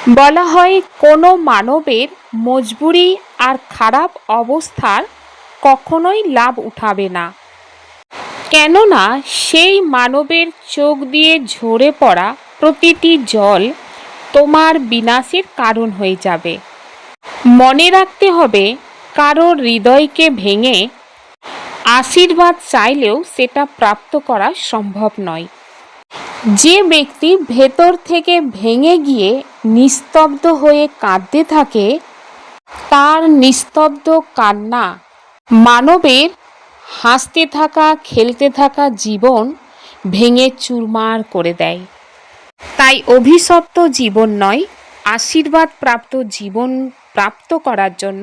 বলা হয় কোনো মানবের মজবুরি আর খারাপ অবস্থার কখনোই লাভ উঠাবে না, কেননা সেই মানবের চোখ দিয়ে ঝরে পড়া প্রতিটি জল তোমার বিনাশের কারণ হয়ে যাবে। মনে রাখতে হবে, কারোর হৃদয়কে ভেঙে আশীর্বাদ চাইলেও সেটা প্রাপ্ত করা সম্ভব নয়। যে ব্যক্তি ভেতর থেকে ভেঙে গিয়ে নিস্তব্ধ হয়ে কাঁদতে থাকে, তার নিস্তব্ধ কান্না মানবের হাসতে থাকা খেলতে থাকা জীবন ভেঙে চুরমার করে দেয়। তাই অভিশপ্ত জীবন নয়, আশীর্বাদ প্রাপ্ত জীবন প্রাপ্ত করার জন্য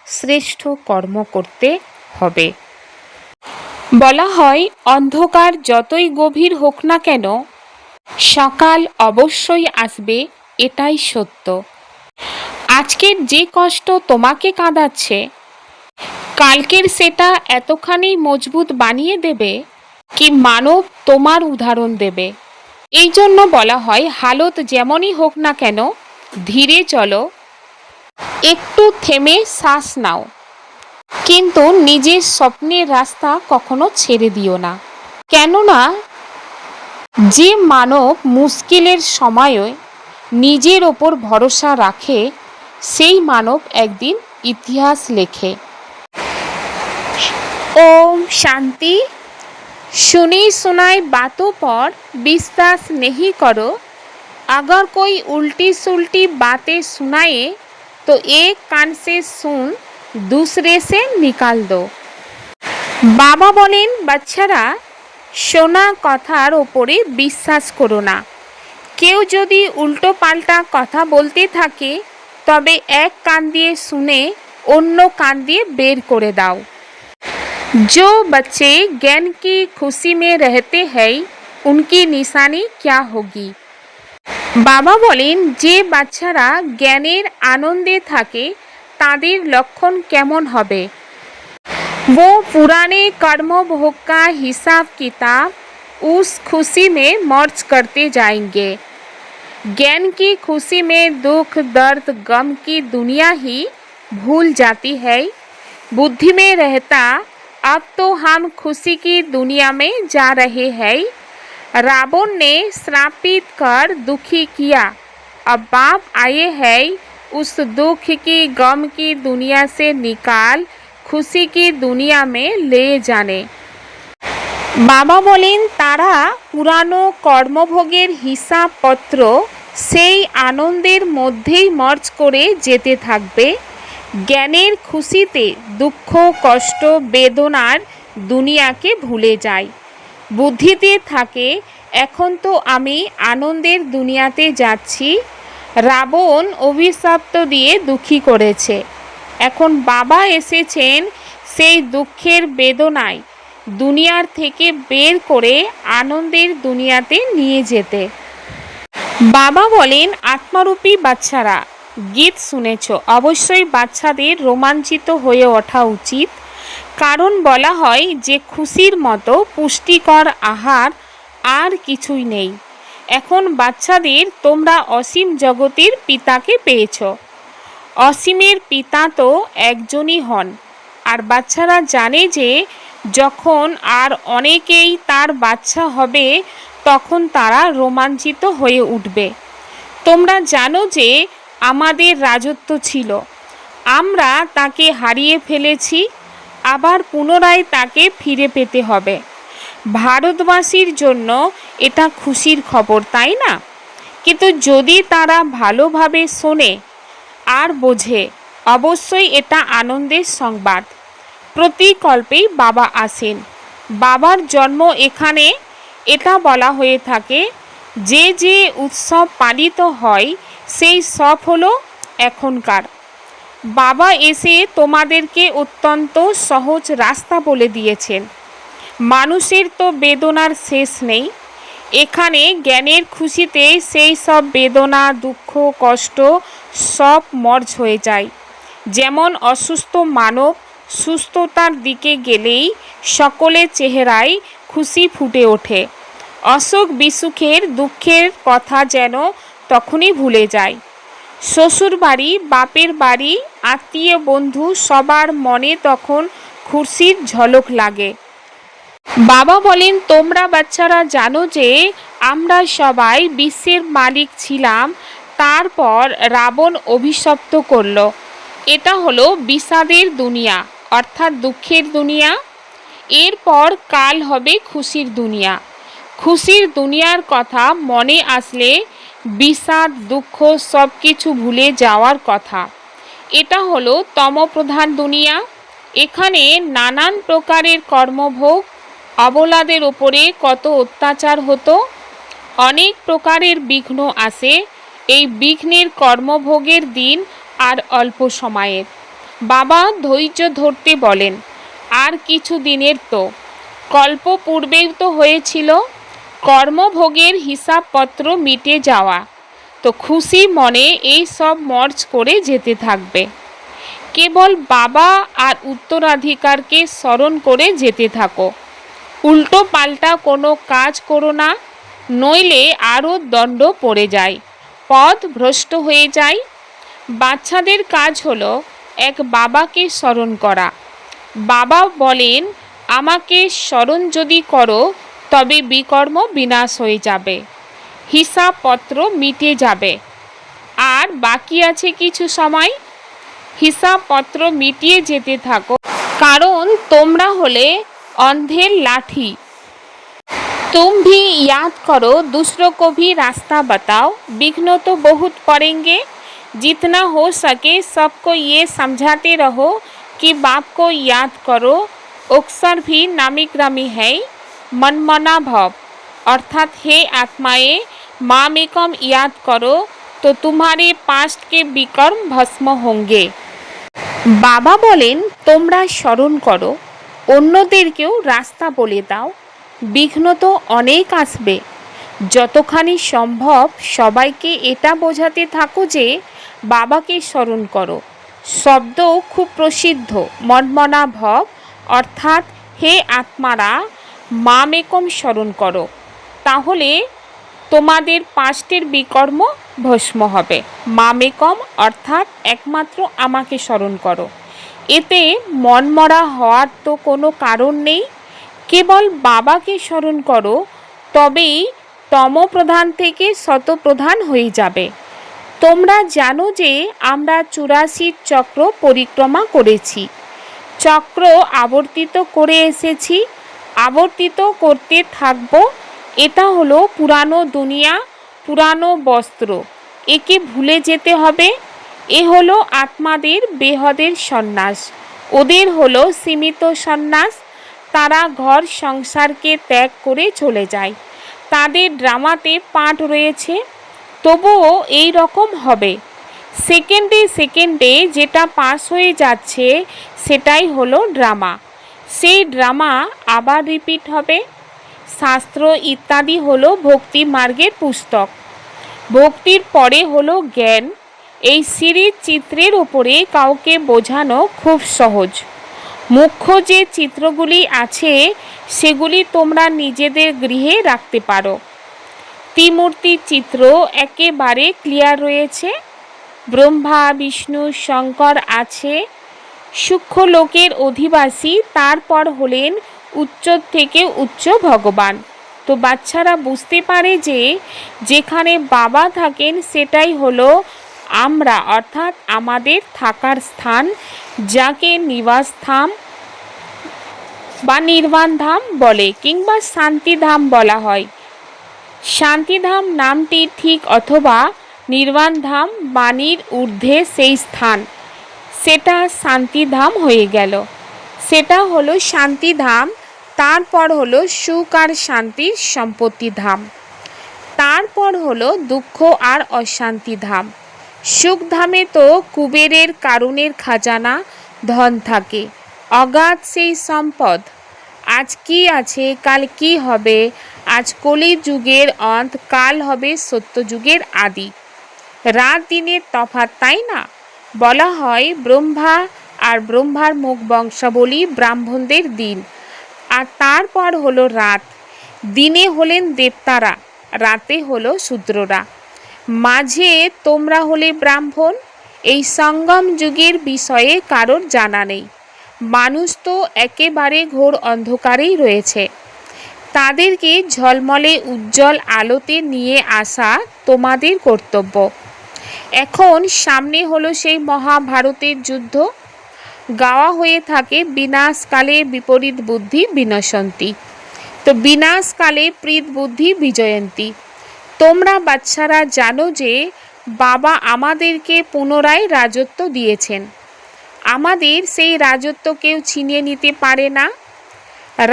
শ্রেষ্ঠ কর্ম করতে হবে। বলা হয় অন্ধকার যতই গভীর হোক না কেন, সকাল অবশ্যই আসবে, এটাই সত্য। আজকের যে কষ্ট তোমাকে কাঁদাচ্ছে, কালকের সেটা এতখানি মজবুত বানিয়ে দেবে কি মানব তোমার উদাহরণ দেবে। এই জন্য বলা হয় হালত যেমনই হোক না কেন ধীরে চলো, একটু থেমে শ্বাস নাও, কিন্তু নিজের স্বপ্নের রাস্তা কখনো ছেড়ে দিও না। কেননা যে মানব মুশকিলের সময়ে নিজের ওপর ভরসা রাখে, সেই মানব একদিন ইতিহাস লেখে। ओम शांति। सुनी सुनाई बातों पर विश्वास नहीं करो। अगर कोई उल्टी सुल्टी बातें सुनाए तो एक कान से सुन दूसरे से निकाल दो। बाबा बोलें बाচ্চারা শোনা কথার ওপরে বিশ্বাস করো না। কেউ যদি উল্টো পাল্টা কথা বলতে থাকে তবে এক কান দিয়ে শুনে অন্য কান দিয়ে বের করে দাও। जो बच्चे ज्ञान की खुशी में रहते हैं उनकी निशानी क्या होगी। बाबा बोलें जे बाচ্চারা জ্ঞানের आनंदे থাকে তাদের লক্ষণ কেমন হবে। वो पुराने कर्मभोग का हिसाब किताब उस खुशी में मर्ज करते जाएंगे। ज्ञान की खुशी में दुख दर्द गम की दुनिया ही भूल जाती है। बुद्धि में रहता अब तो हम खुशी की दुनिया में जा रहे हैं। रावण ने श्रापित कर दुखी किया, अब बाप आए हैं उस दुख की गम की दुनिया से निकाल खुशी की दुनिया में ले जाने। बाबा बोलें तारा पुरानो কর্মভোগের হিসাবপত্র সেই আনন্দের মধ্যেই মর্জ করে যেতে থাকবে। জ্ঞানের খুশিতে দুঃখ কষ্ট বেদনার দুনিয়াকে ভুলে যায়। বুদ্ধিতে থাকে এখন তো আমি আনন্দের দুনিয়াতে যাচ্ছি। রাবণ অভিশাপ দিয়ে দুঃখী করেছে, এখন বাবা এসেছেন সেই দুঃখের বেদনায় দুনিয়ার থেকে বের করে আনন্দের দুনিয়াতে নিয়ে যেতে। বাবা বলেন আত্মারূপী বাচ্চারা গীত শুনেছ, অবশ্যই বাচ্চাদের রোমাঞ্চিত হয়ে ওঠা উচিত, কারণ বলা হয় যে খুশির মতো পুষ্টিকর আহার আর কিছুই নেই। এখন বাচ্চাদের তোমরা অসীম জগতের পিতাকে পেয়েছ। অসীমের পিতা তো একজনই হন, আর বাচ্চারা জানে যে যখন আর অনেকেই তার বাচ্চা হবে তখন তারা রোমাঞ্চিত হয়ে উঠবে। তোমরা জানো যে আমাদের রাজত্ব ছিল, আমরা তাকে হারিয়ে ফেলেছি, আবার পুনরায় তাকে ফিরে পেতে হবে। ভারতবাসীর জন্য এটা খুশির খবর, তাই না? কিন্তু যদি তারা ভালোভাবে শোনে আর বোঝে, অবশ্যই এটা আনন্দের সংবাদ। প্রতি কল্পেই বাবা আসেন। বাবার জন্ম এখানে, এটা বলা হয়ে থাকে যে যে উৎসব পালিত হয় সেই সব হলো এখনকার। বাবা এসে তোমাদেরকে অত্যন্ত সহজ রাস্তা বলে দিয়েছেন। মানুষের তো বেদনার শেষ নেই। এখানে জ্ঞানের খুশিতে সেই সব বেদনা দুঃখ কষ্ট সব মর্জ হয়ে যায়। যেমন অসুস্থ মানব সুস্থতার দিকে গেলেই সকলের চেহারায় খুশি ফুটে ওঠে। অসুখ বিসুখের দুঃখের কথা যেন তখনই ভুলে যায়। শ্বশুর বাড়ি, বাপের বাড়ি, আত্মীয় বন্ধু সবার মনে তখন খুশির ঝলক লাগে। বাবা বলেন, তোমরা বাচ্চারা জানো যে আমরা সবাই বিশ্বের মালিক ছিলাম, তারপর রাবণ অভিশপ্ত করল। এটা হলো বিষাদের দুনিয়া, অর্থাৎ দুঃখের দুনিয়া। এরপর কাল হবে খুশির দুনিয়া। খুশির দুনিয়ার কথা মনে আসলে বিষাদ, দুঃখ সব কিছু ভুলে যাওয়ার কথা। এটা হলো তমপ্রধান দুনিয়া। এখানে নানান প্রকারের কর্মভোগ, অবলাদের ওপরে কত অত্যাচার হতো, অনেক প্রকারের বিঘ্ন আসে। এই বিঘ্নের কর্মভোগের দিন আর অল্প সময়ের। বাবা ধৈর্য ধরতে বলেন, আর কিছু দিনের তো, কল্প পূর্বেই তো হয়েছিল। কর্মভোগের হিসাবপত্র মিটে যাওয়া, তো খুশি মনে এই সব মর্জ করে যেতে থাকবে। কেবল বাবা আর উত্তরাধিকারকে স্মরণ করে যেতে থাকো। উল্টো পাল্টা কোনো কাজ করো না, নইলে আরও দণ্ড পড়ে যায়, পথ ভ্রষ্ট হয়ে যায়। বাচ্চাদের কাজ হলো এক বাবাকে স্মরণ করা। বাবা বলেন, আমাকে স্মরণ যদি করো তবে বিকর্ম বিনাশ হয়ে যাবে, হিসাবপত্র মিটে যাবে। আর বাকি আছে কিছু সময়, হিসাবপত্র মিটিয়ে যেতে থাকো, কারণ তোমরা হলে अंधेर लाठी। तुम भी याद करो, दूसरों को भी रास्ता बताओ। विघ्न तो बहुत पड़ेंगे, जितना हो सके सबको ये समझाते रहो कि बाप को याद करो। अक्सर भी नामी ग्रामी है मनमना भव, अर्थात हे आत्माएं मामेकम याद करो तो तुम्हारे पास्ट के विकर्म भस्म होंगे। बाबा बोलें, তোমরা স্মরণ করো, অন্যদেরকেও রাস্তা বলে দাও। বিঘ্ন তো অনেক আসবে, যতখানি সম্ভব সবাইকে এটা বোঝাতে থাকো যে বাবাকে স্মরণ করো। শব্দ খুব প্রসিদ্ধ, মনমনা ভব, অর্থাৎ হে আত্মারা মামেকম স্মরণ করো, তাহলে তোমাদের পাস্টের বিকর্ম ভস্ম হবে। মামেকম অর্থাৎ একমাত্র আমাকে স্মরণ করো। এতে মনমরা হওয়ার তো কোনো কারণ নেই, কেবল বাবাকে স্মরণ করো, তবেই তমপ্রধান থেকে শতপ্রধান হয়ে যাবে। তোমরা জানো যে আমরা 84 চক্র পরিক্রমা করেছি, চক্র আবর্তিত করে এসেছি, আবর্তিত করতে থাকব। এটা হলো পুরানো দুনিয়া, পুরানো বস্ত্র, একে ভুলে যেতে হবে। এ হলো আত্মাদের বেহদের সন্ন্যাস, ওদের হলো সীমিত সন্ন্যাস। তারা ঘর সংসারকে ত্যাগ করে চলে যায়। তাদের ড্রামাতে পাঠ রয়েছে, তবুও এই রকম হবে। সেকেন্ডে সেকেন্ডে যেটা পাস হয়ে যাচ্ছে সেটাই হলো ড্রামা। সেই ড্রামা আবার রিপিট হবে। শাস্ত্র ইত্যাদি হলো ভক্তি মার্গের পুস্তক। ভক্তির পরে হলো জ্ঞান। এই সিরিজ চিত্রের ওপরে কাউকে বোঝানো খুব সহজ। মুখ্য যে চিত্রগুলি আছে সেগুলি তোমরা নিজেদের গৃহে রাখতে পারো। ত্রিমূর্তির চিত্র একেবারে ক্লিয়ার রয়েছে। ব্রহ্মা, বিষ্ণু, শঙ্কর আছে। সূক্ষ্ম লোকের অধিবাসী, তারপর হলেন উচ্চ থেকে উচ্চ ভগবান। তো বাচ্চারা বুঝতে পারে যে যেখানে বাবা থাকেন সেটাই হলো আমরা, অর্থাৎ আমাদের থাকার স্থান, যাকে নিবাসধাম বা নির্বাণ ধাম বলে, কিংবা শান্তিধাম বলা হয়। শান্তিধাম নামটি ঠিক, অথবা নির্বাণ ধাম বাণীর ঊর্ধ্বে সেই স্থান, সেটা শান্তিধাম হয়ে গেল। সেটা হলো শান্তিধাম। তারপর হলো সুখ আর শান্তির সম্পত্তি ধাম। তারপর হলো দুঃখ আর অশান্তি ধাম। সুখধামে তো কুবেরের কারুণের খাজানা, ধন থাকে, অগাধ সেই সম্পদ। আজ কি আছে, কাল কি হবে। আজ কলি যুগের অন্ত, কাল হবে সত্যযুগের আদি। রাত দিনের তফাৎ, তাই না? বলা হয় ব্রহ্মা আর ব্রহ্মার মুখ বংশাবলী ব্রাহ্মণদের দিন, আর তারপর হলো রাত। দিনে হলেন দেবতারা, রাতে হলো শূদ্ররা। মাঝে তোমরা হলে ব্রাহ্মণ। এই সঙ্গম যুগের বিষয়ে কারোর জানা নেই। মানুষ তো একেবারে ঘোর অন্ধকারেই রয়েছে। তাদেরকে ঝলমলে উজ্জ্বল আলোতে নিয়ে আসা তোমাদের কর্তব্য। এখন সামনে হলো সেই মহাভারতের যুদ্ধ। গাওয়া হয়ে থাকে বিনাশকালে বিপরীত বুদ্ধি বিনশন্তি, তো বিনাশকালে প্রীত বুদ্ধি বিজয়ন্তী। তোমরা বাচ্চারা জানো যে বাবা আমাদেরকে পুনরায় রাজত্ব দিয়েছেন। আমাদের সেই রাজত্ব কেউ ছিনিয়ে নিতে পারে না।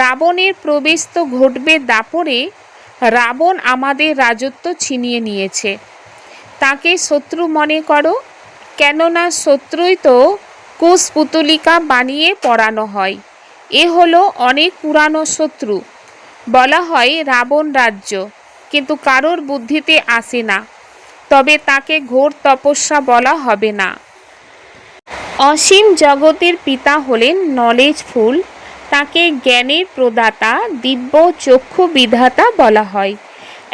রাবণের প্রবেশ তো ঘটবে দাপরে। রাবণ আমাদের রাজত্ব ছিনিয়ে নিয়েছে। তাকে শত্রু মনে করো, কেননা শত্রুই তো কুশপুতলিকা বানিয়ে পড়ানো হয়। এ হলো অনেক পুরানো শত্রু। বলা হয় রাবণ রাজ্য, কিন্তু কারোর বুদ্ধিতে আসে না, তবে তাকে ঘোর তপস্যা বলা হবে না। অসীম জগতের পিতা হলেন নলেজফুল। তাকে জ্ঞানের প্রদাতা, দিব্য চক্ষু বিধাতা বলা হয়।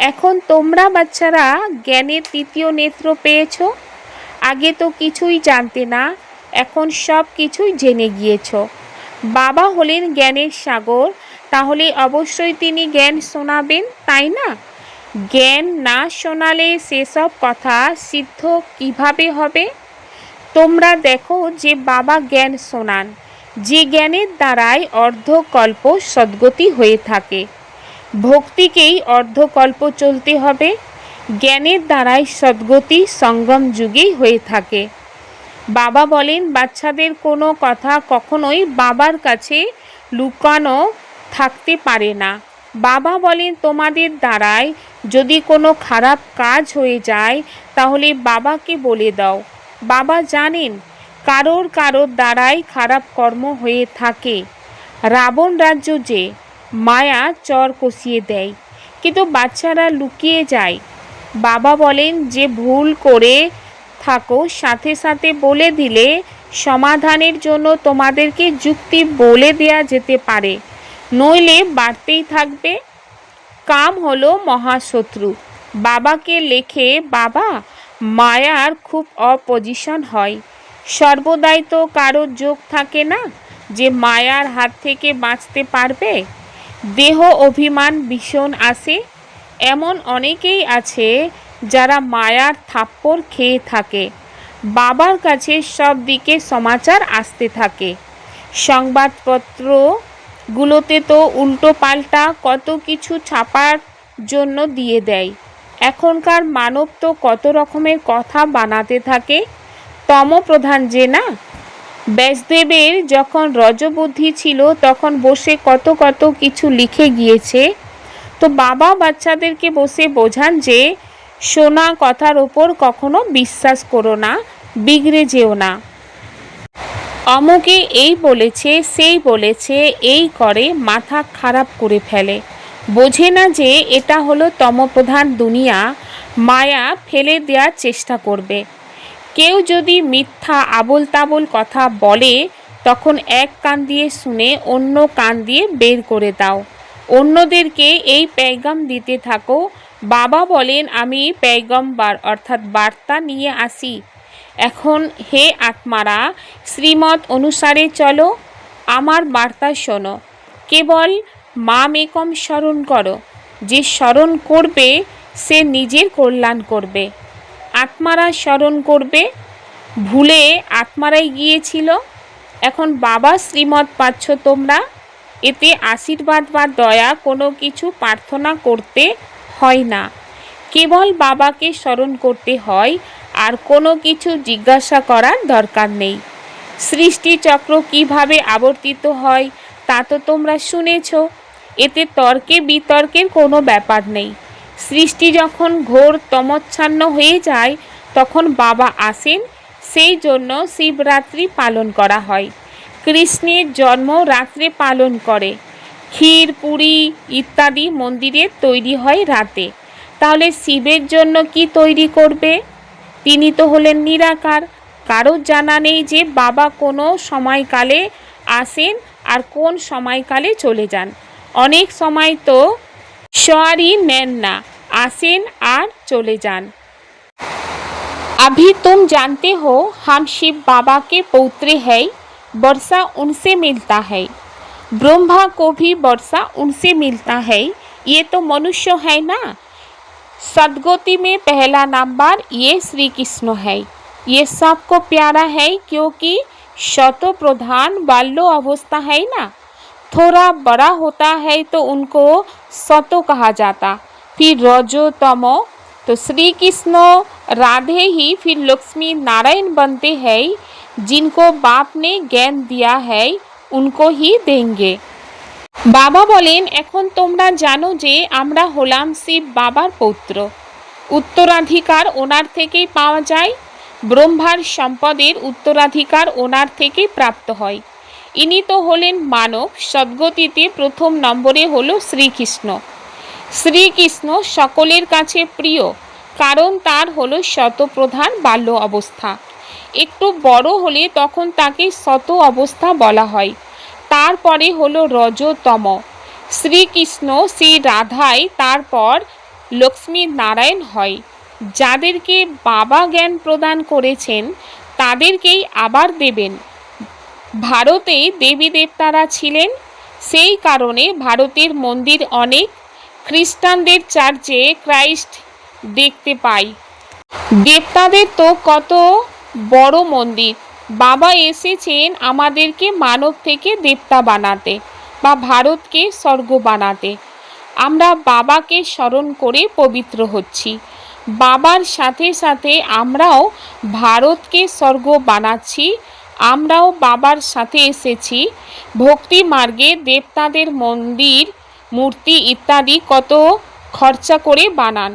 এখন তোমরা বাচ্চারা জ্ঞানের তৃতীয় নেত্র পেয়েছ। আগে তো কিছুই জানতে না, এখন সব কিছুই জেনে গিয়েছ। বাবা হলেন জ্ঞানের সাগর, তাহলে অবশ্যই তিনি জ্ঞান শোনাবেন, তাই না? জ্ঞান না শোনালে সেসব কথা সিদ্ধ কিভাবে হবে? তোমরা দেখো যে বাবা জ্ঞান শোনান, যে জ্ঞানের দ্বারাই অর্ধকল্প সদ্গতি হয়ে থাকে। ভক্তিকেই অর্ধকল্প চলতে হবে। জ্ঞানের দ্বারাই সদ্গতি সঙ্গম যুগেই হয়ে থাকে। বাবা বলেন বাচ্চাদের কোনো কথা কখনোই বাবার কাছে লুকানো থাকতে পারে না। বাবা বলেন তোমাদের দ্বারাই যদি কোনো খারাপ কাজ হয়ে যায় তাহলে বাবাকে বলে দাও। বাবা জানেন কারোর দ্বারাই খারাপ কর্ম হয়ে থাকে। রাবণ রাজ্য যে মায়া চর কষিয়ে দেয়, কিন্তু বাচ্চারা লুকিয়ে যায়। বাবা বলেন যে ভুল করে থাকো সাথে সাথে বলে দিলে সমাধানের জন্য তোমাদেরকে যুক্তি বলে দেয়া যেতে পারে, নইলে বাড়তেই থাকবে। কাম হলো মহাশত্রু। বাবাকে লেখে বাবা মায়ার খুব অপোজিশন হয়। সর্বদাই তো কারোর যোগ থাকে না যে মায়ার হাত থেকে বাঁচতে পারবে। দেহ অভিমান ভীষণ আসে। এমন অনেকেই আছে যারা মায়ার থাপ্পড় খেয়ে থাকে। বাবার কাছে সব দিকে সমাচার আসতে থাকে। সংবাদপত্রগুলোতে তো উল্টো পাল্টা কত কিছু ছাপার জন্য দিয়ে দেয়। এখনকার মানব তো কত রকমের কথা বানাতে থাকে। তমপ্রধান যে না। ব্যাসদেবের যখন রজবুদ্ধি ছিল তখন বসে কত কিছু লিখে গিয়েছে। তো বাবা বাচ্চাদেরকে বসে বোঝান যে শোনা কথার ওপর কখনো বিশ্বাস করো না, বিগড়ে যেও না। অমুকে এই বলেছে, সেই বলেছে, এই করে মাথা খারাপ করে ফেলে। বোঝে না যে এটা হলো তমপ্রধান দুনিয়া। মায়া ফেলে দেওয়ার চেষ্টা করবে। কেউ যদি মিথ্যা আবোল তাবোল কথা বলে তখন এক কান দিয়ে শুনে অন্য কান দিয়ে বের করে দাও। অন্যদেরকে এই পেগাম দিতে থাকো। বাবা বলেন আমি পেগম্বার অর্থাৎ বার্তা নিয়ে আসি। এখন হে আত্মারা শ্রীমত অনুসারে চলো, আমার বার্তা শোনো। কেবল মামেকম স্মরণ করো। যে স্মরণ করবে সে নিজের কল্যাণ করবে। আত্মারা স্মরণ করবে। ভুলে আত্মারাই গিয়েছিল, এখন বাবা শ্রীমত পাচ্ছ তোমরা। এতে আশীর্বাদ বা দয়া কোনো কিছু প্রার্থনা করতে হয় না, কেবল বাবাকে স্মরণ করতে হয়, আর কোনো কিছু জিজ্ঞাসা করার দরকার নেই। সৃষ্টিচক্র কিভাবে আবর্তিত হয় তা তো তোমরা শুনেছ। এতে তর্কে বিতর্কের কোনো ব্যাপার নেই। সৃষ্টি যখন ঘোর তমচ্ছন্ন হয়ে যায় তখন বাবা আসেন। সেই জন্য শিবরাত্রি পালন করা হয়। কৃষ্ণের জন্ম রাত্রে পালন করে। ক্ষীর পুরী ইত্যাদি মন্দিরে তৈরি হয় রাতে। তাহলে শিবের জন্য কি তৈরি করবে? তিনি তো হলেন নিরাকার। কারোর জানা নেই যে বাবা কোনো সময়কালে আসেন আর কোন সময়কালে চলে যান। অনেক সময় তো সওয়ারি নেন না, আসেন আর চলে যান। अभी तुम जानते हो हम शिव बाबा के पौत्र हैं, वर्षा उनसे मिलता है। ब्रह्मा को भी वर्षा उनसे मिलता है। ये तो मनुष्य है ना। सदगति में पहला नंबर ये श्री कृष्ण है। ये सबको प्यारा है क्योंकि शतो प्रधान बाल्य अवस्था है ना। थोड़ा बड़ा होता है तो उनको सतो कहा जाता, फिर रजो तमो। तो श्री कृष्ण राधे ही फिर लक्ष्मी नारायण बनते हैं। जिनको बाप ने ज्ञान दिया है उनको ही देंगे। बाबा बोलेन এখন তোমরা জানো যে আমরা হলাম শিব বাবার পৌত্র। উত্তরাধিকার ওনার থেকেই পাওয়া যায়। ব্রহ্মার সম্পদের উত্তরাধিকার ওনার থেকেই প্রাপ্ত হয়। ইনি তো হলেন মানব। সদ্গতিতে প্রথম নম্বরে হলো শ্রীকৃষ্ণ। শ্রীকৃষ্ণ সকলের কাছে প্রিয় কারণ তার হলো শতপ্রধান বাল্য অবস্থা। একটু বড় হলে তখন তাকে শত অবস্থা বলা হয়। তারপরে হলো রজতম। শ্রীকৃষ্ণ শ্রী রাধায় তারপর লক্ষ্মী নারায়ণ হয়। যাদেরকে বাবা জ্ঞান প্রদান করেছেন তাদেরকেই আবার দেবেন। ভারতে দেবী দেবতারা ছিলেন, সেই কারণে ভারতের মন্দির অনেক। খ্রিস্টানদের চার্চে ক্রাইস্ট দেখতে পাই। দেবতাদের তো কত বড় মন্দির। বাবা এসেছেন আমাদেরকে মানব থেকে দেবতা বানাতে বা ভারতকে স্বর্গ বানাতে। আমরা বাবাকে স্মরণ করে পবিত্র হচ্ছি। বাবার সাথে সাথে আমরাও ভারতকে স্বর্গ বানাচ্ছি। আমরাও বাবার সাথে এসেছি। ভক্তি মার্গে দেবতাদের মন্দির মূর্তি ইত্যাদি কত খরচা করে বানান।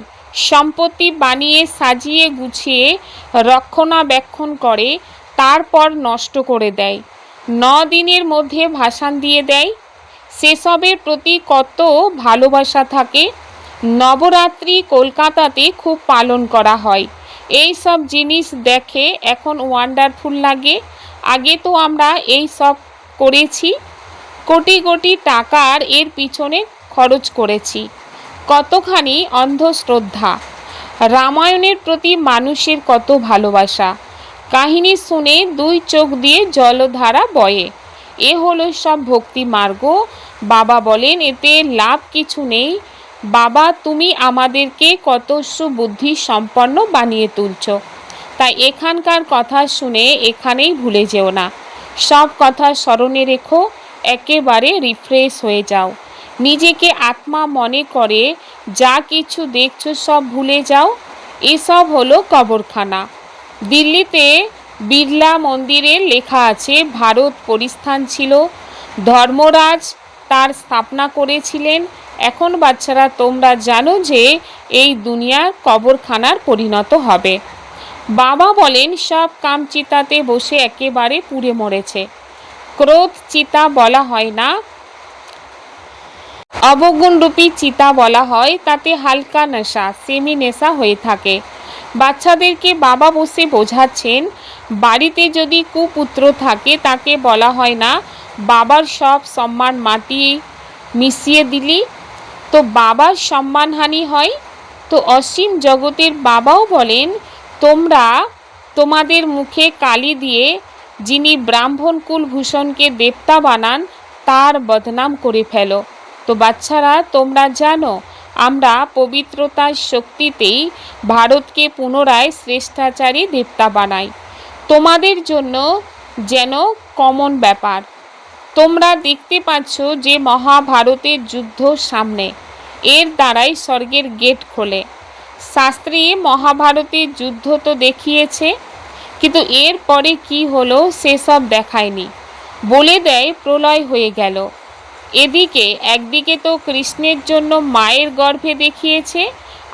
সম্পত্তি বানিয়ে সাজিয়ে গুছিয়ে রক্ষণাবেক্ষণ করে তারপর নষ্ট করে দেয়। 9 দিনের মধ্যে ভাসান দিয়ে দেয়। সেসবের প্রতি কত ভালোবাসা থাকে। নবরাত্রি কলকাতাতে খুব পালন করা হয়। এই সব জিনিস দেখে এখন ওয়ান্ডারফুল লাগে। আগে তো আমরা এই সব করেছি, কোটি কোটি টাকার এর পিছনে খরচ করেছি। কতখানি অন্ধশ্রদ্ধা। রামায়ণের প্রতি মানুষের কত ভালোবাসা। কাহিনী শুনে 2 চোখ দিয়ে জলধারা বয়ে। এ হলো সব ভক্তি মার্গ। বাবা বলেন এতে লাভ কিছু নেই। বাবা তুমি আমাদেরকে কত সুবুদ্ধি সম্পন্ন বানিয়ে তুলছ। তাই এখানকার কথা শুনে এখানেই ভুলে যেও না। সব কথা স্মরণে রেখো, একেবারে রিফ্রেশ হয়ে যাও। নিজেকে আত্মা মনে করে যা কিছু দেখছো সব ভুলে যাও। এসব হলো কবরখানা। দিল্লিতে বিড়লা মন্দিরে লেখা আছে ভারত পরিস্থান ছিল, ধর্মরাজ তার স্থাপনা করেছিলেন। এখন বাচ্চারা তোমরা জানো যে এই দুনিয়া কবরখানার পরিণত হবে। বাবা বলেন সব কাম চিতাতে বসে একেবারে পুড়ে মরেছে। ক্রোধ চিতা বলা হয় না, অবগুণরূপী চিতা বলা হয়। তাতে হালকা নেশা সেমি নেশা হয়ে থাকে। বাচ্চাদেরকে বাবা বসে বোঝাচ্ছেন বাড়িতে যদি কুপুত্র থাকে তাকে বলা হয় না বাবার সব সম্মান মাটি মিশিয়ে দিলি, তো বাবার সম্মানহানি হয়। তো অসীম জগতের বাবাও বলেন তোমরা তোমাদের মুখে কালি দিয়ে যিনি ব্রাহ্মণ কুলভূষণকে দেবতা বানান তার বদনাম করে ফেলো। তো বাচ্চারা তোমরা জানো আমরা পবিত্রতার শক্তিতেই ভারতকে পুনরায় শ্রেষ্ঠাচারী দেবতা বানাই। তোমাদের জন্য যেন কমন ব্যাপার। তোমরা দেখতে পাচ্ছ যে মহাভারতের যুদ্ধ সামনে, এর দ্বারাই স্বর্গের গেট খোলে। শাস্ত্রে মহাভারতের যুদ্ধ তো দেখিয়েছে, কিন্তু এর পরে কি হলো সেসব দেখায়নি। বলে দেয় প্রলয় হয়ে গেল। এদিকে একদিকে তো কৃষ্ণের জন্য মায়ের গর্ভে দেখিয়েছে,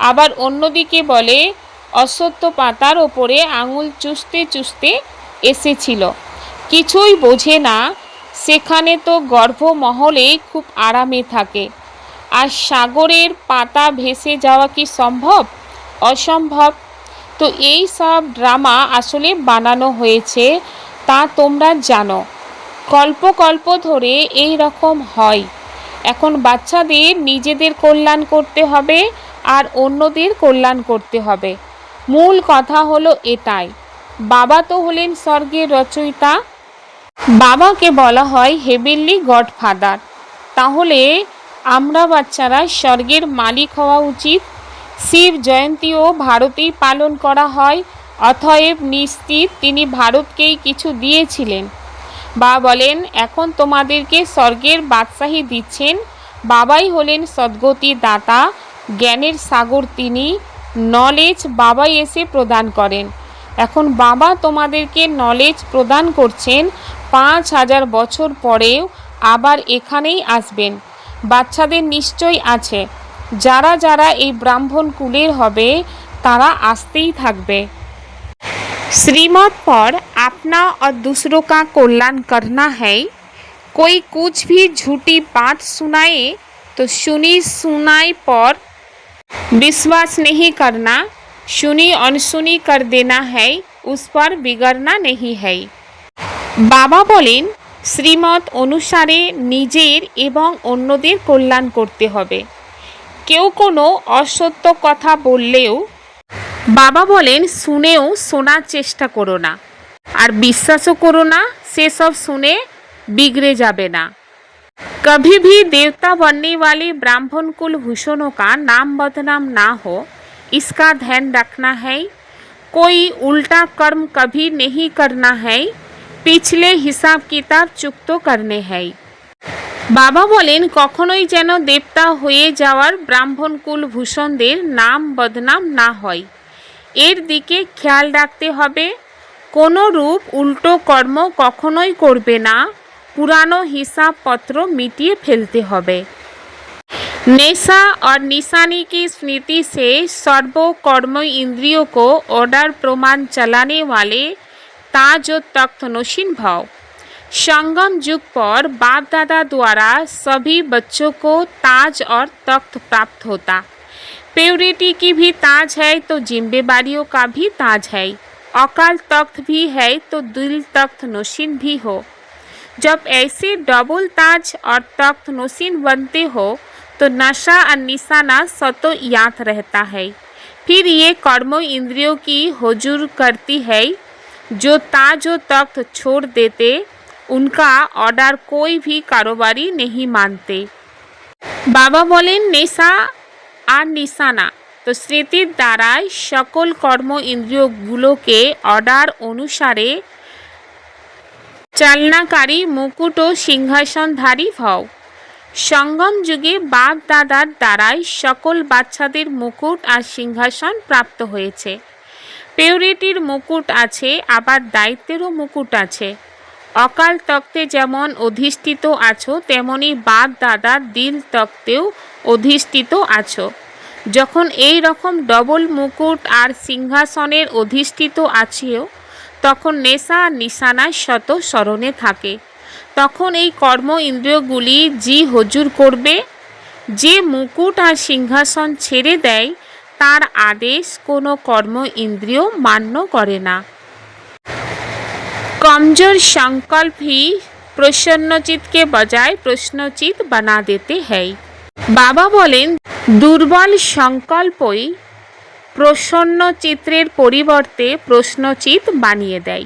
আবার অন্যদিকে বলে অশ্বত্থ পাতার ওপরে আঙুল চুষতে চুষতে এসেছিল। কিছুই বোঝে না। সেখানে তো গর্ভমহলে খুব আরামে থাকে। আর সাগরের পাতা ভেসে যাওয়া কি সম্ভব? অসম্ভব। তো এই সব ড্রামা আসলে বানানো হয়েছে তা তোমরা জানো। কল্প কল্প ধরে এই রকম হয়। এখন বাচ্চাদের নিজেদের কল্যাণ করতে হবে আর অন্যদের কল্যাণ করতে হবে। মূল কথা হলো এটাই, বাবা তো হলেন স্বর্গের রচয়িতা, বাবাকে বলা হয় হেভেনলি গডফাদার। তাহলে আমরা বাচ্চারা স্বর্গের মালিক হওয়া উচিত। শিব জয়ন্তীও ভারতেই পালন করা হয়, অতএব নিশ্চিত তিনি ভারতকেই কিছু দিয়েছিলেন। বা বলেন এখন তোমাদেরকে স্বর্গের বাদশাহী দিচ্ছেন, বাবাই হলেন সদ্গতির দাতা, জ্ঞানের সাগর তিনি, নলেজ বাবাই এসে প্রদান করেন। এখন বাবা তোমাদেরকে নলেজ প্রদান করছেন, 5000 বছর পরেও আবার এখানেই আসবেন। বাচ্চাদের নিশ্চয় আছে, যারা যারা এই ব্রাহ্মণ কুলের হবে তারা আসতেই থাকবে। श्रीमत पर अपना और दूसरों का कल्याण करना है। कोई कुछ भी झूठी बात सुनाए तो सुनी सुनाई पर विश्वास नहीं करना, सुनी अनसुनी कर देना है, उस पर बिगड़ना नहीं है। বাবা বলেন শ্রীমত অনুসারে নিজের এবং অন্যদের কল্যাণ করতে হবে। কেউ কোনো অসত্য কথা বললেও বাবা বলেন শুনেও শোনার চেষ্টা করো না, আর বিশ্বাসও করো না, সেসব শুনে बिगड़े যাবে না। कभी भी देवता बनने वाले ब्राह्मण कुल भूषणों का नाम बदनाम ना हो, इसका ध्यान रखना है। कोई उल्टा कर्म कभी नहीं करना है, पिछले हिसाब किताब चुकत करने हैं। বাবা বলেন কখনোই যেন দেবতা হয়ে যাওয়ার ব্রাহ্মণ কুল ভূষণদের নাম বদনাম না হয়, এর দিকে খেয়াল রাখতে হবে। কোনো রূপ উল্টো কর্ম কখনোই করবে না, পুরানো হিসাবপত্র মিটিয়ে ফেলতে হবে। नेशा और निशानी की स्मृति से सर्व कर्म इंद्रियों को ऑर्डर प्रमाण चलाने वाले ताज और तख्त नशीन भाव। संगम युग पर बाप दादा द्वारा सभी बच्चों को ताज और तख्त प्राप्त होता। प्योरिटी की भी ताज है तो जिम्मेदारियों का भी ताज है। अकाल तख्त भी है तो दिल तख्त नशीन भी हो। जब ऐसे डबल ताज और तख्त नशीन बनते हो तो नशा और निशाना सतो याद रहता है। फिर ये कर्म इंद्रियों की हुजूर करती है। जो ताज और तख्त छोड़ देते उनका ऑर्डर कोई भी कारोबारी नहीं मानते। बाबा बोलें नेशा और निशाना तो स्मृतिर द्वाराय सकल कर्म इंद्रियगुलोके ऑर्डर अनुसारे चालनाकारी मुकुट और सिंहासनधारी भाव। संगम जुगे बाप दादार द्वाराय सकल बाচ্চাদের मुकुट और सिंहासन प्राप्त হয়েছে। পিউরিটির মুকুট আছে, আবার দায়িত্বেরও মুকুট আছে। অকাল তক্তে যেমন অধিষ্ঠিত আছো তেমনি বাপ দাদার দিল তক্তেও অধিষ্ঠিত আছো। যখন এই রকম ডবল মুকুট আর সিংহাসনের অধিষ্ঠিত আছেও তখন নেশা আর নিশানা শত স্মরণে থাকে। তখন এই কর্ম ইন্দ্রিয়গুলি জি হুজুর করবে। যে মুকুট আর সিংহাসন ছেড়ে দেয় তার आदेश কোনো কর্ম ইন্দ্রিয় মান্য করে না। कमजोर संकल्प ही प्रसन्नचित के बजाय प्रश्नचित बना देते हैं। बाबा बोलें दुर्बल संकल्पई प्रसन्न चित्रेर परिवर्ते प्रश्नचित बानिये देय।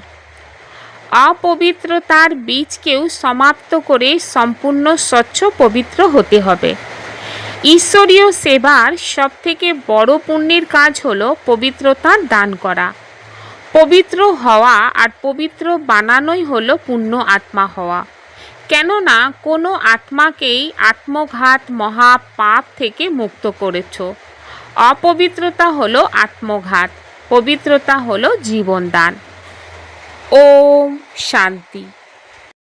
अपवित्रतार बीजकेও समाप्त करे सम्पूर्ण स्वच्छ पवित्र होते हबे। ईश्वरीय सेवार सबथेके बड़ पुण्येर काज हलो पवित्रता दान करा। पवित्र हवा और पवित्र बानानोई हलो पुण्य आत्मा हवा। केनना कोनो आत्माकेई आत्मघात महापाप थेके मुक्त करेछो। अपवित्रता हलो आत्मघात, पवित्रता हलो जीवन दान। ओम शांति।